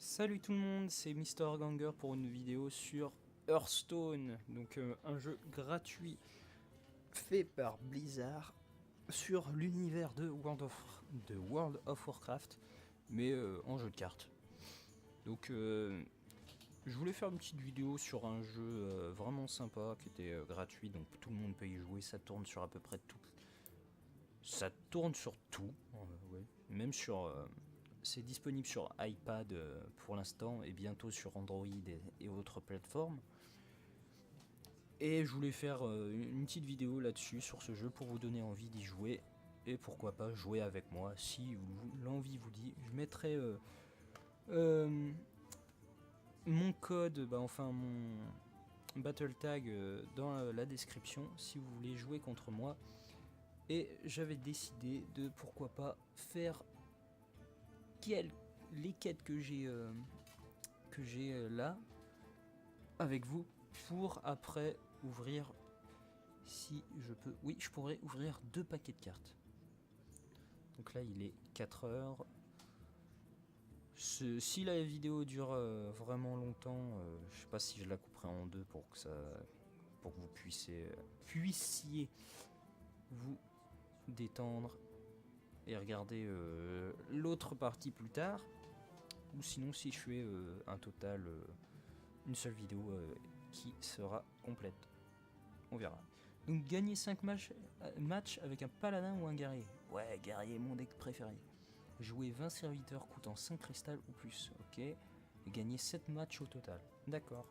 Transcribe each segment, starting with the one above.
Salut tout le monde, c'est Mister Ganger pour une vidéo sur Hearthstone, donc un jeu gratuit fait par Blizzard sur l'univers de World of Warcraft, mais en jeu de cartes. Donc je voulais faire une petite vidéo sur un jeu vraiment sympa qui était gratuit, donc tout le monde peut y jouer, ça tourne sur à peu près tout. Ça tourne sur tout, ouais. Même sur... c'est disponible sur iPad pour l'instant et bientôt sur Android et autres plateformes. Et je voulais faire une petite vidéo là-dessus sur ce jeu pour vous donner envie d'y jouer et pourquoi pas jouer avec moi si l'envie vous dit. Je mettrai mon code, enfin mon battle tag dans la description si vous voulez jouer contre moi. Et j'avais décidé de pourquoi pas faire les quêtes que j'ai là avec vous pour après ouvrir, si je peux, oui je pourrais ouvrir 2 paquets de cartes. Donc là il est 4 heures. Si la vidéo dure vraiment longtemps, je sais pas si je la couperai en deux pour que vous puissiez vous détendre et regarder l'autre partie plus tard, ou sinon si je fais un total une seule vidéo qui sera complète, on verra. Donc gagner 5 matchs avec un paladin ou un guerrier. Ouais, guerrier, mon deck préféré. Jouer 20 serviteurs coûtant 5 cristal ou plus, ok. Et gagner 7 matchs au total, d'accord.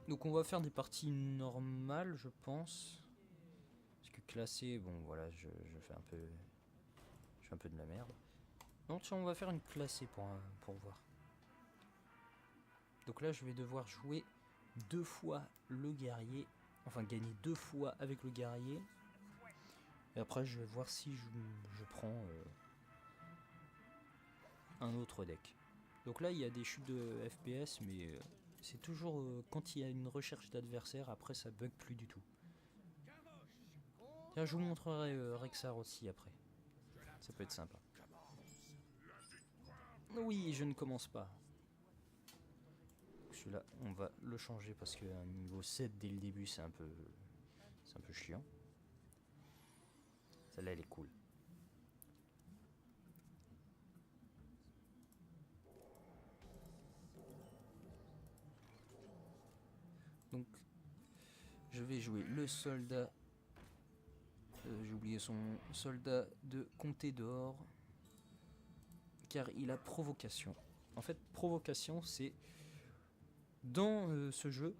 Donc on va faire des parties normales, je pense. Parce que classé, bon voilà, je fais un peu de la merde. Donc on va faire une classée pour voir. Donc là je vais devoir jouer 2 fois le guerrier, enfin gagner 2 fois avec le guerrier. Et après je vais voir si je prends un autre deck. Donc là il y a des chutes de FPS, mais c'est toujours quand il y a une recherche d'adversaire, après ça bug plus du tout. Tiens, je vous montrerai Rexar aussi après. Ça peut être sympa. Oui, je ne commence pas. Celui-là, on va le changer parce qu'un niveau 7 dès le début, c'est un peu chiant. Celle-là, elle est cool. Donc, je vais jouer le soldat. J'ai oublié son soldat de Comté d'Or. Car il a provocation. En fait, provocation, c'est... Dans ce jeu,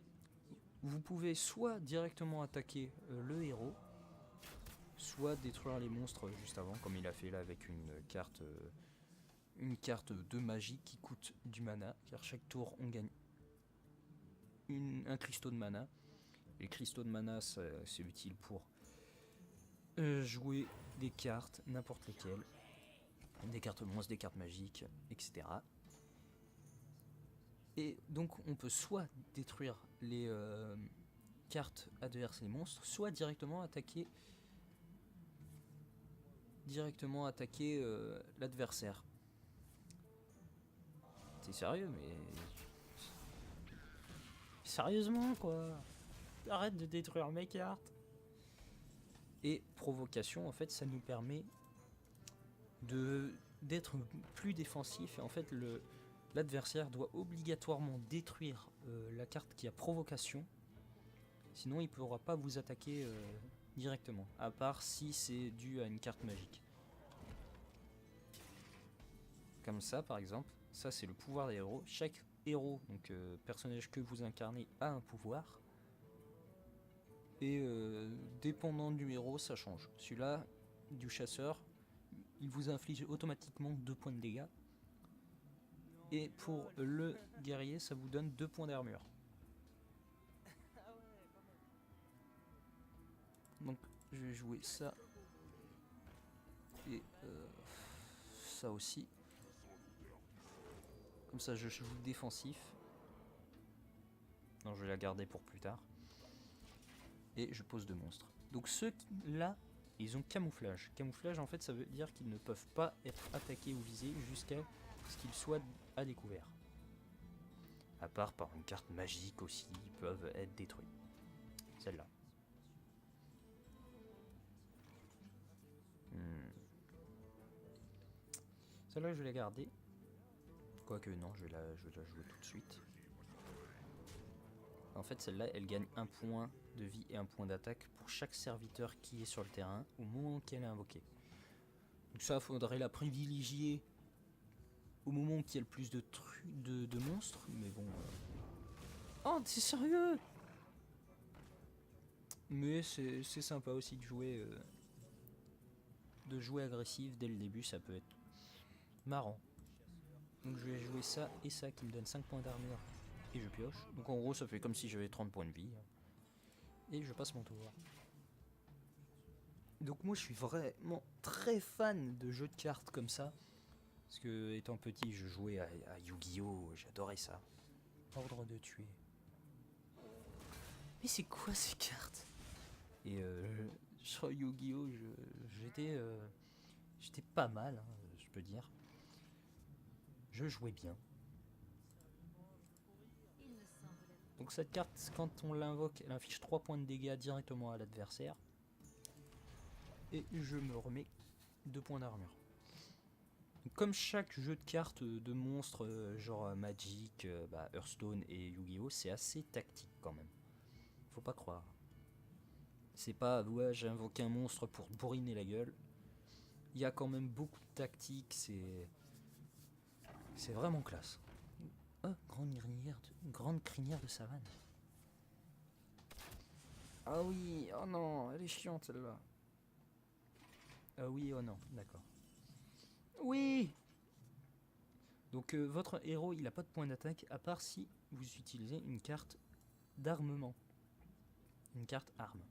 vous pouvez soit directement attaquer le héros, soit détruire les monstres juste avant, comme il a fait là avec une carte de magie qui coûte du mana, car chaque tour on gagne un cristaux de mana. Les cristaux de mana, c'est utile pour jouer des cartes, n'importe lesquelles, des cartes monstres, des cartes magiques, etc. Et donc on peut soit détruire les cartes adverses, les monstres, soit directement attaquer l'adversaire. T'es sérieux, mais... Sérieusement, quoi. Arrête de détruire mes cartes. Et provocation, en fait, ça nous permet d'être plus défensif. Et en fait, l'adversaire doit obligatoirement détruire la carte qui a provocation. Sinon, il ne pourra pas vous attaquer directement. À part si c'est dû à une carte magique. Comme ça, par exemple. Ça, c'est le pouvoir des héros. Chaque héros, donc personnage que vous incarnez, a un pouvoir. Et dépendant du héros, ça change. Celui-là, du chasseur, il vous inflige automatiquement 2 points de dégâts. Et pour le guerrier, ça vous donne 2 points d'armure. Donc je vais jouer ça. Et ça aussi. Comme ça je joue défensif. Non, je vais la garder pour plus tard. Et je pose 2 monstres. Donc ceux-là, Et ils ont camouflage. Camouflage, en fait, ça veut dire qu'ils ne peuvent pas être attaqués ou visés jusqu'à ce qu'ils soient à découvert. À part par une carte magique aussi, ils peuvent être détruits. Celle-là. Celle-là, je vais la garder. Quoique non, je vais la jouer tout de suite. En fait, celle-là, elle gagne un point de vie et un point d'attaque pour chaque serviteur qui est sur le terrain au moment qu'elle est invoquée. Donc ça, faudrait la privilégier au moment qu'il y a le plus de monstres. Mais bon... Oh, c'est sérieux? Mais c'est sympa aussi de jouer agressif dès le début, ça peut être marrant. Donc je vais jouer ça et ça qui me donne 5 points d'armure et je pioche. Donc en gros ça fait comme si j'avais 30 points de vie. Et je passe mon tour. Donc moi je suis vraiment très fan de jeux de cartes comme ça. Parce que étant petit je jouais à Yu-Gi-Oh! J'adorais ça. Ordre de tuer. Mais c'est quoi ces cartes? Et sur Yu-Gi-Oh! J'étais pas mal, hein, je peux dire. Je jouais bien. Donc cette carte, quand on l'invoque, elle inflige 3 points de dégâts directement à l'adversaire. Et je me remets 2 points d'armure. Comme chaque jeu de cartes de monstres, genre Magic, Hearthstone et Yu-Gi-Oh! C'est assez tactique quand même. Faut pas croire. C'est pas, ouais, j'ai invoqué un monstre pour bourriner la gueule. Il y a quand même beaucoup de tactique, c'est vraiment classe. Oh, grande crinière de savane. Ah oui, oh non, elle est chiante celle-là. Ah oui, oh non, d'accord. Oui. Donc votre héros, il a pas de point d'attaque à part si vous utilisez une carte d'armement. Une carte arme.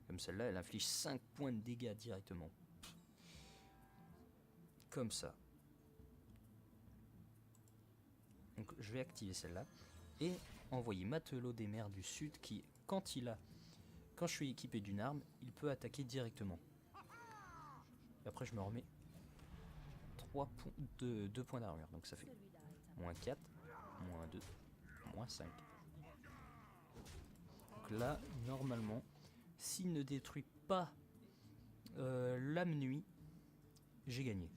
Comme celle-là, elle inflige 5 points de dégâts directement. Comme ça. Donc je vais activer celle-là et envoyer Matelot des mers du sud qui, quand je suis équipé d'une arme, il peut attaquer directement. Et après je me remets 2 points d'armure. Donc ça fait moins 4, moins 2, moins 5. Donc là, normalement, s'il ne détruit pas l'âme nuit, j'ai gagné.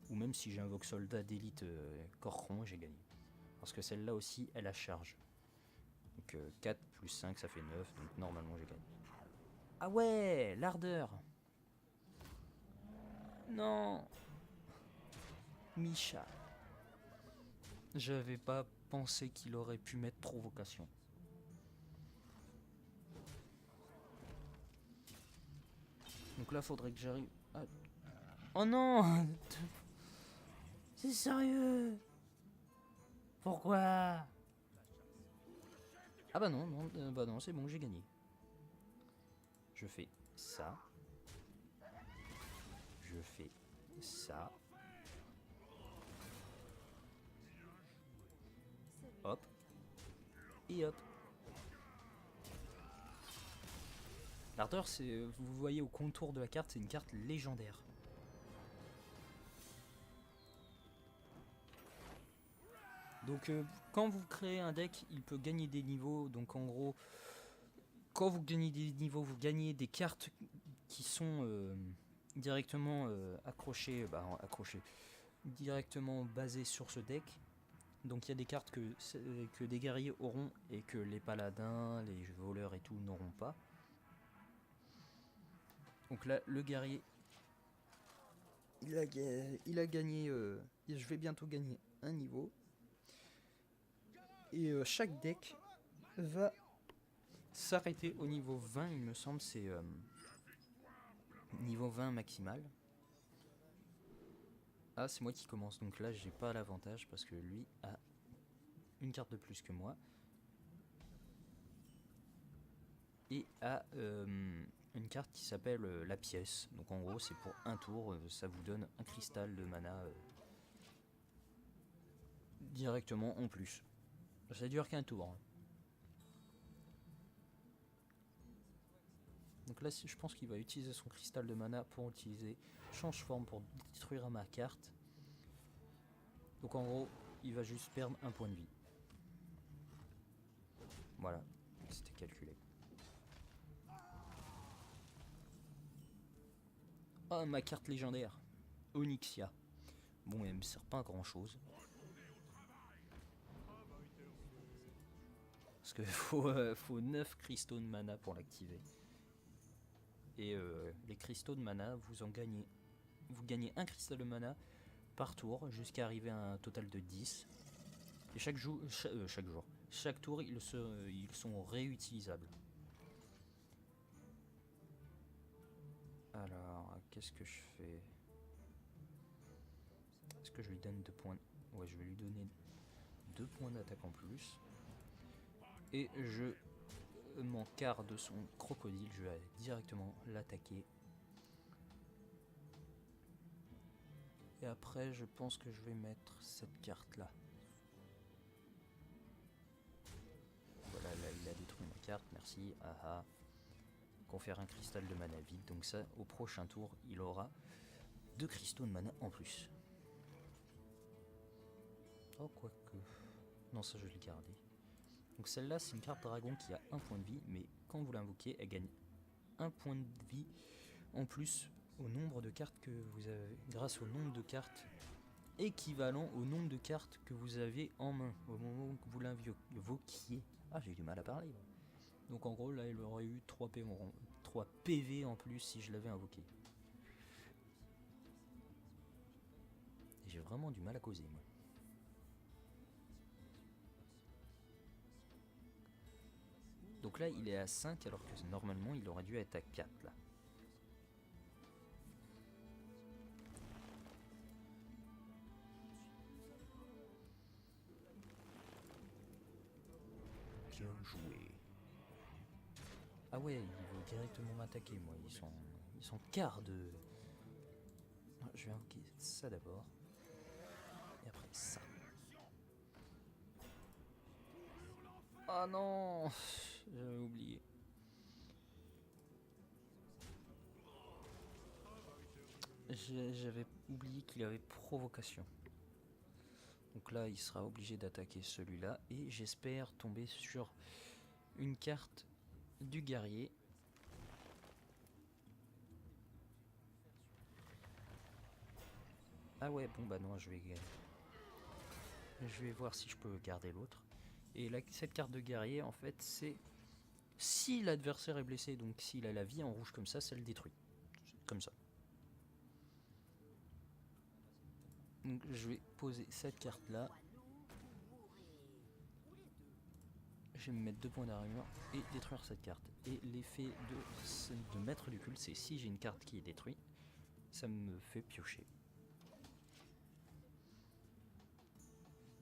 Ou même si j'invoque soldat d'élite Corron, j'ai gagné. Parce que celle-là aussi, elle a charge. Donc 4 plus 5, ça fait 9. Donc normalement, j'ai gagné. Ah ouais, l'ardeur. Non. Misha. J'avais pas pensé qu'il aurait pu mettre provocation. Donc là, faudrait que j'arrive à... Oh non. C'est sérieux? Pourquoi? Ah bah non, c'est bon, j'ai gagné. Je fais ça. Je fais ça. Hop. Et hop. L'ardeur, c'est, vous voyez au contour de la carte, c'est une carte légendaire. Donc quand vous créez un deck, il peut gagner des niveaux. Donc en gros, quand vous gagnez des niveaux, vous gagnez des cartes qui sont directement accrochées, directement basées sur ce deck. Donc il y a des cartes que des guerriers auront et que les paladins, les voleurs et tout n'auront pas. Donc là, le guerrier, il a gagné, je vais bientôt gagner un niveau. Et chaque deck va s'arrêter au niveau 20, il me semble, c'est niveau 20 maximal. Ah, c'est moi qui commence, donc là j'ai pas l'avantage parce que lui a une carte de plus que moi. Et a une carte qui s'appelle la pièce. Donc en gros c'est pour un tour, ça vous donne un cristal de mana directement en plus. Ça dure qu'un tour. Donc là, je pense qu'il va utiliser son cristal de mana pour utiliser change forme pour détruire ma carte. Donc en gros, il va juste perdre un point de vie. Voilà, c'était calculé. Ah, ma carte légendaire, Onyxia. Bon, elle me sert pas à grand chose. Parce qu'il faut 9 cristaux de mana pour l'activer. Et les cristaux de mana, vous gagnez un cristal de mana par tour jusqu'à arriver à un total de 10. Et chaque tour, ils sont réutilisables. Alors, qu'est-ce que je fais? Est-ce que je lui donne 2 points? Ouais, je vais lui donner 2 points d'attaque en plus. Et je m'encare de son crocodile, je vais directement l'attaquer. Et après, je pense que je vais mettre cette carte là. Voilà, là il a détruit ma carte, merci. Aha. Confère un cristal de mana vide, donc ça, au prochain tour, il aura 2 cristaux de mana en plus. Oh, quoique. Non, ça je vais le garder. Donc celle-là, c'est une carte dragon qui a 1 point de vie, mais quand vous l'invoquez, elle gagne 1 point de vie en plus au nombre de cartes que vous avez, grâce au nombre de cartes équivalent au nombre de cartes que vous avez en main au moment où vous l'invoquiez. Ah, j'ai du mal à parler. Donc en gros, là, il aurait eu 3 PV en plus si je l'avais invoqué. Et j'ai vraiment du mal à causer, moi. Donc là, il est à 5 alors que normalement, il aurait dû être à 4 là. Bien joué. Ah ouais, il veut directement m'attaquer, moi. Ils sont quart de... Je vais invoquer ça d'abord. Et après ça. Oh non, j'avais oublié. J'avais oublié qu'il avait provocation. Donc là, il sera obligé d'attaquer celui-là. Et j'espère tomber sur une carte du guerrier. Ah ouais, bon bah non, je vais voir si je peux garder l'autre. Et là, cette carte de guerrier, en fait, c'est si l'adversaire est blessé, donc s'il a la vie en rouge comme ça le détruit. Comme ça. Donc je vais poser cette carte là. Je vais me mettre 2 points d'armure et détruire cette carte. Et l'effet de maître du culte, c'est si j'ai une carte qui est détruite, ça me fait piocher.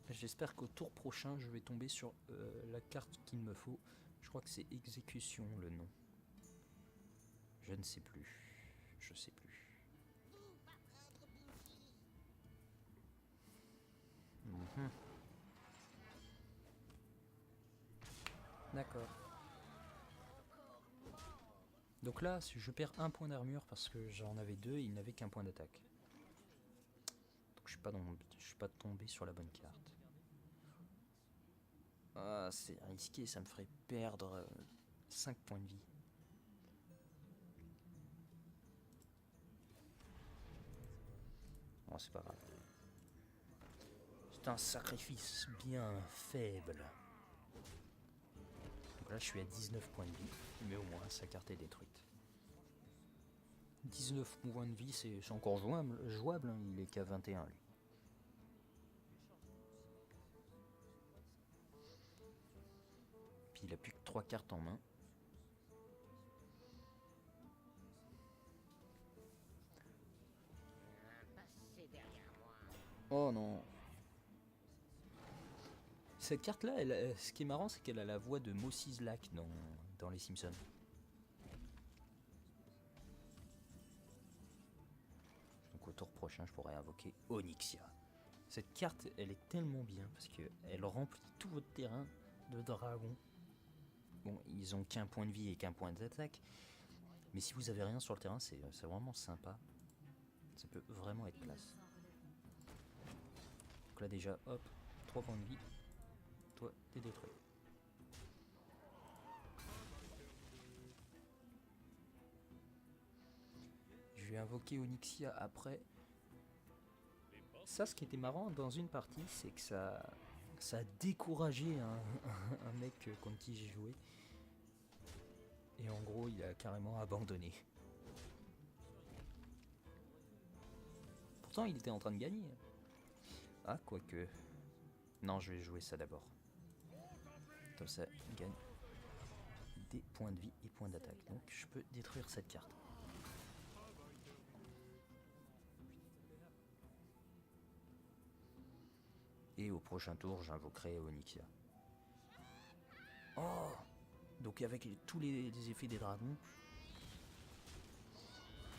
J'espère qu'au tour prochain, je vais tomber sur la carte qu'il me faut. Je crois que c'est exécution le nom. Je ne sais plus. Je sais plus. D'accord. Donc là, je perds 1 point d'armure parce que j'en avais 2 et il n'avait qu'un point d'attaque. Donc je suis pas tombé sur la bonne carte. Ah, c'est risqué, ça me ferait perdre 5 points de vie. Bon, c'est pas grave. C'est un sacrifice bien faible. Donc là, je suis à 19 points de vie, mais au moins sa carte est détruite. 19 points de vie, c'est encore jouable, hein, il est qu'à 21 lui. Puis il a plus que 3 cartes en main. Oh non. Cette carte là, ce qui est marrant, c'est qu'elle a la voix de Moses Lack dans les Simpsons. Donc au tour prochain, je pourrais invoquer Onyxia. Cette carte, elle est tellement bien parce qu'elle remplit tout votre terrain de dragons. Bon, ils ont qu'un point de vie et qu'un point d'attaque. Mais si vous avez rien sur le terrain, c'est vraiment sympa. Ça peut vraiment être classe. Donc là déjà, hop, 3 points de vie. Toi, t'es détruit. Je vais invoquer Onyxia après. Ça, ce qui était marrant dans une partie, c'est que ça a découragé un mec contre qui j'ai joué. Et en gros, il a carrément abandonné. Pourtant, il était en train de gagner. Ah, quoique. Non, je vais jouer ça d'abord. Comme ça, il gagne des points de vie et points d'attaque. Donc, je peux détruire cette carte. Et au prochain tour, j'invoquerai Onyxia. Oh! Donc avec tous les effets des dragons,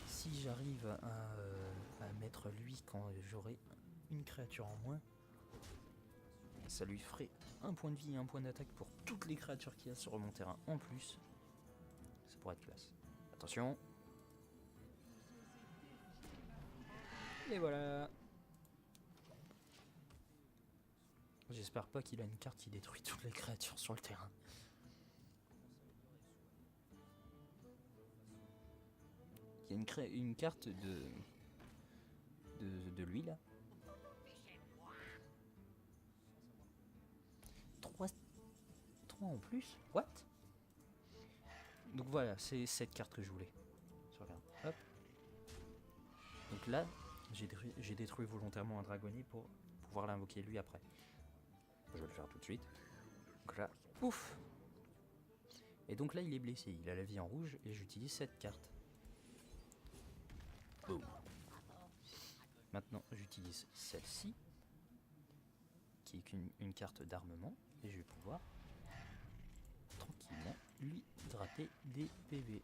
si j'arrive à mettre lui quand j'aurai une créature en moins, ça lui ferait un point de vie et un point d'attaque pour toutes les créatures qu'il y a sur mon terrain en plus. Ça pourrait être classe. Attention. Et voilà. J'espère pas qu'il a une carte qui détruit toutes les créatures sur le terrain. Il y a une carte de lui là. 3 en plus. What? Donc voilà, c'est cette carte que je voulais. Hop. Donc là, j'ai détruit volontairement un dragonnier pour pouvoir l'invoquer lui après. Je vais le faire tout de suite. Donc là, ouf. Et donc là, il est blessé. Il a la vie en rouge et j'utilise cette carte. Boom. Maintenant, j'utilise celle-ci, qui est une carte d'armement, et je vais pouvoir tranquillement lui draper des PV.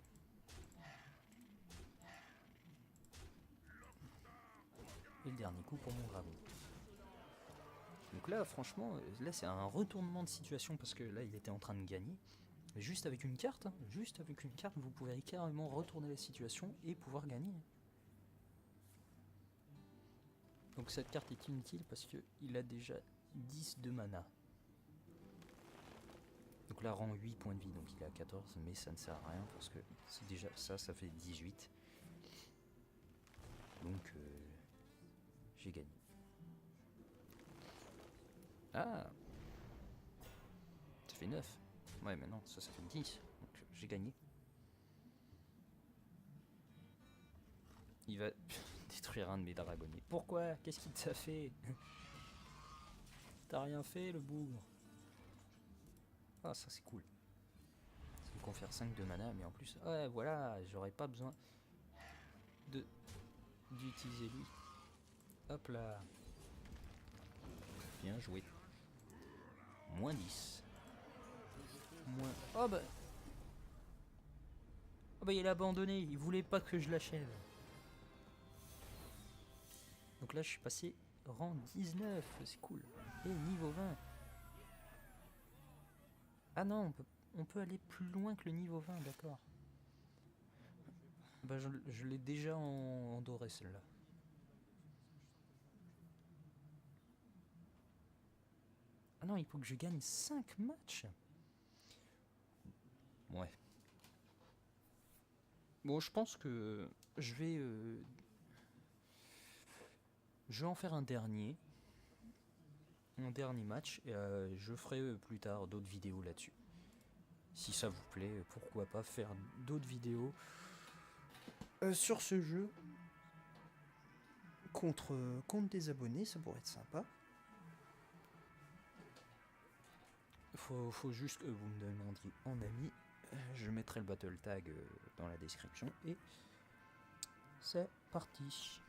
Et le dernier coup pour mon dragon. Donc là, franchement, là c'est un retournement de situation parce que là, il était en train de gagner. Juste avec une carte, vous pouvez carrément retourner la situation et pouvoir gagner. Donc cette carte est inutile parce qu'il a déjà 10 de mana. Donc là, rend 8 points de vie, donc il a 14, mais ça ne sert à rien parce que c'est déjà ça fait 18. Donc j'ai gagné. Ah, ça fait 9. Ouais, mais non, ça fait 10. Donc j'ai gagné. Il va détruire un de mes dragonniers. Pourquoi? Qu'est-ce qu'il t'a fait? T'as rien fait, le bougre. Ah, ça c'est cool. Ça me confère 5 de mana, mais en plus... Ouais, voilà, j'aurais pas besoin d'utiliser lui. Hop là. Bien joué. Moins 10. Moins... Oh bah... Oh bah il a abandonné, il voulait pas que je l'achève. Donc là je suis passé rang 19, c'est cool. Et niveau 20. Ah non, on peut aller plus loin que le niveau 20, d'accord. Bah je l'ai déjà en doré celle-là. Ah non, il faut que je gagne 5 matchs. Ouais. Bon, je pense que je vais en faire un dernier match et je ferai plus tard d'autres vidéos là-dessus. Si ça vous plaît, pourquoi pas faire d'autres vidéos sur ce jeu contre des abonnés, ça pourrait être sympa. Faut juste que vous me demandiez en ami. Je mettrai le battle tag dans la description et c'est parti.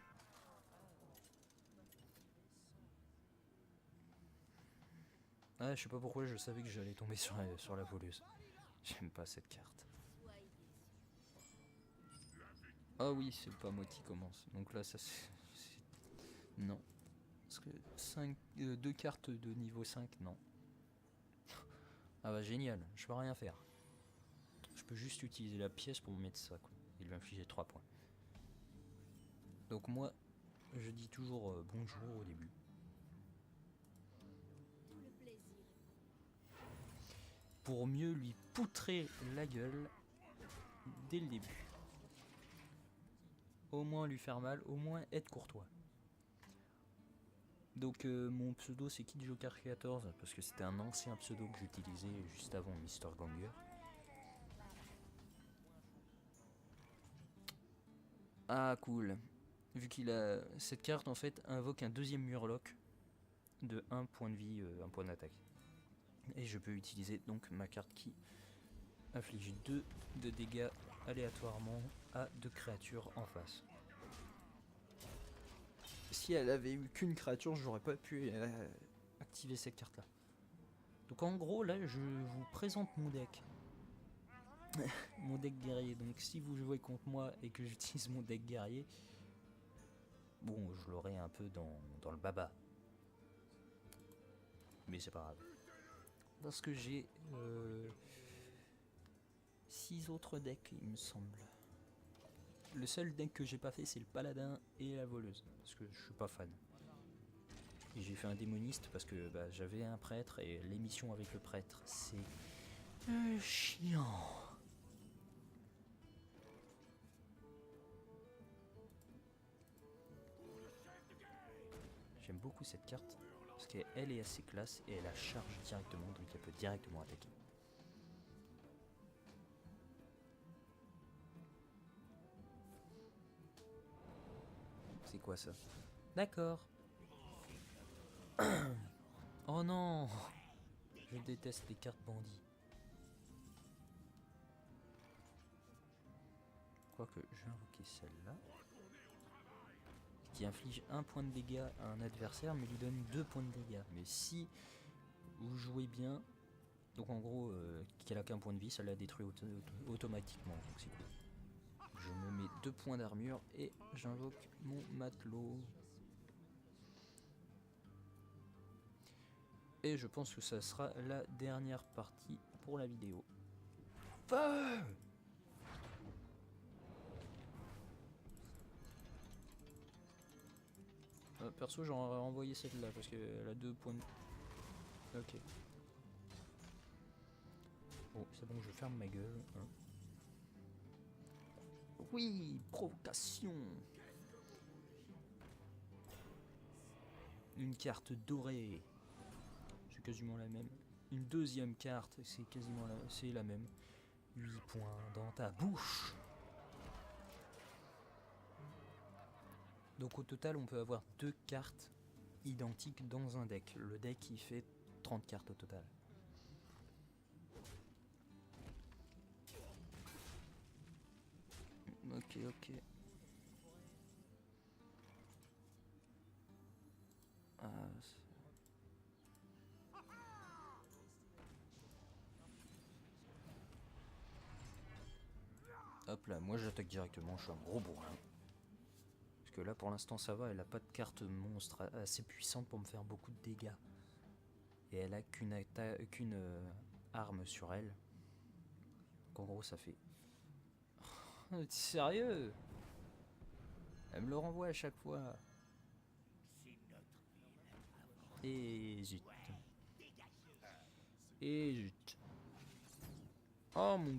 Ah, je sais pas pourquoi je savais que j'allais tomber sur la voleuse. J'aime pas cette carte. Ah oui, c'est pas moi qui commence. Donc là, ça c'est... Non. Parce que 2 cartes de niveau 5, non. Ah bah génial, je peux rien faire. Je peux juste utiliser la pièce pour me mettre ça, quoi. Et lui infliger 3 points. Donc moi, je dis toujours bonjour au début. Pour mieux lui poutrer la gueule dès le début. Au moins lui faire mal, au moins être courtois. Donc mon pseudo c'est Kid Joker 14 parce que c'était un ancien pseudo que j'utilisais juste avant Mr. Ganger. Ah cool. Vu qu'il a cette carte en fait invoque un deuxième Murloc de 1 point de vie, 1 point d'attaque. Et je peux utiliser donc ma carte qui inflige 2 de dégâts aléatoirement à 2 créatures en face. Si elle avait eu qu'une créature, j'aurais pas pu activer cette carte là. Donc en gros là je vous présente mon deck. Mon deck guerrier. Donc si vous jouez contre moi et que j'utilise mon deck guerrier, bon je l'aurai un peu dans le baba. Mais c'est pas grave. Parce que j'ai 6 autres decks il me semble. Le seul deck que j'ai pas fait c'est le paladin et la voleuse. Parce que je suis pas fan. Et j'ai fait un démoniste parce que j'avais un prêtre et l'émission avec le prêtre c'est chiant. J'aime beaucoup cette carte parce qu'elle est assez classe et elle la charge directement donc elle peut directement attaquer. C'est quoi ça? D'accord. Oh non! Je déteste les cartes bandits. Quoique je vais invoquer celle-là. Qui inflige 1 point de dégâts à un adversaire mais lui donne 2 points de dégâts. Mais si vous jouez bien, donc en gros qu'elle a qu'un point de vie, ça la détruit automatiquement. Donc c'est cool. Je me mets 2 points d'armure et j'invoque mon matelot. Et je pense que ça sera la dernière partie pour la vidéo. Perso j'aurais renvoyé celle-là parce qu'elle a 2 points de... Ok. Bon c'est bon, je ferme ma gueule. Hein. Oui, provocation. Une carte dorée. C'est quasiment la même. Une deuxième carte, c'est quasiment la même. 8 points dans ta bouche. Donc au total, on peut avoir 2 cartes identiques dans un deck. Le deck, il fait 30 cartes au total. Ok, ok. Hop là, moi j'attaque directement, je suis un gros bourrin. Parce que là pour l'instant ça va, elle a pas de carte monstre assez puissante pour me faire beaucoup de dégâts. Et elle a qu'une arme sur elle. Donc en gros ça fait... Oh, t'es sérieux? Elle me le renvoie à chaque fois. Et zut. Et zut. Oh mon...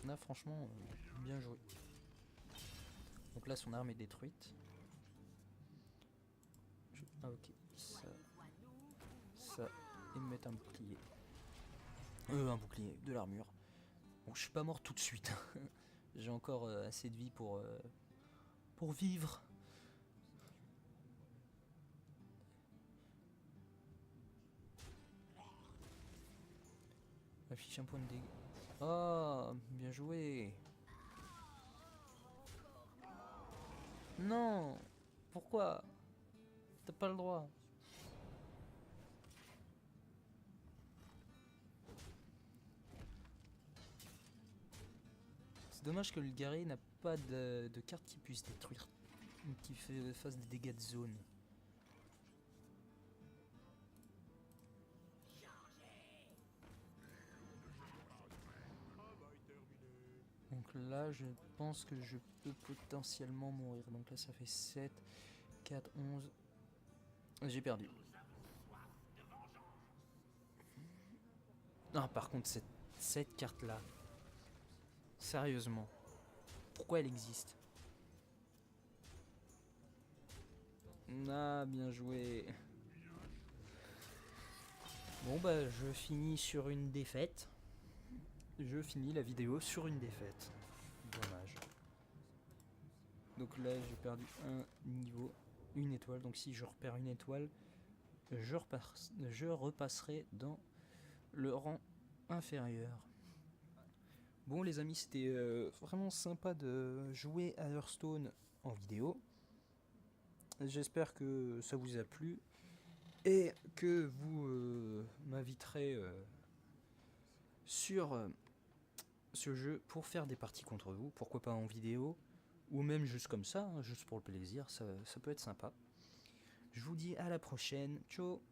Là franchement, bien joué. Donc là son arme est détruite. Ah ok, ça, et me mettre un bouclier. Un bouclier, de l'armure. Bon, je suis pas mort tout de suite. J'ai encore assez de vie pour vivre. Affiche un point de dégâts. Oh, bien joué. Non, pourquoi? T'as pas le droit. C'est dommage que le guerrier n'a pas de carte qui puisse détruire, qui fasse des dégâts de zone. Donc là, je pense que je peux potentiellement mourir. Donc là, ça fait 7, 4, 11. J'ai perdu. Ah, par contre, cette carte-là, sérieusement, pourquoi elle existe? Ah, bien joué. Bon, bah, je finis sur une défaite. Je finis la vidéo sur une défaite. Dommage. Donc là, j'ai perdu un niveau, une étoile. Donc si je repère une étoile, je repasserai dans le rang inférieur. Bon les amis, c'était vraiment sympa de jouer à Hearthstone en vidéo. J'espère que ça vous a plu et que vous m'inviterez sur ce jeu pour faire des parties contre vous, pourquoi pas en vidéo, ou même juste comme ça, hein, juste pour le plaisir, ça peut être sympa. Je vous dis à la prochaine, ciao.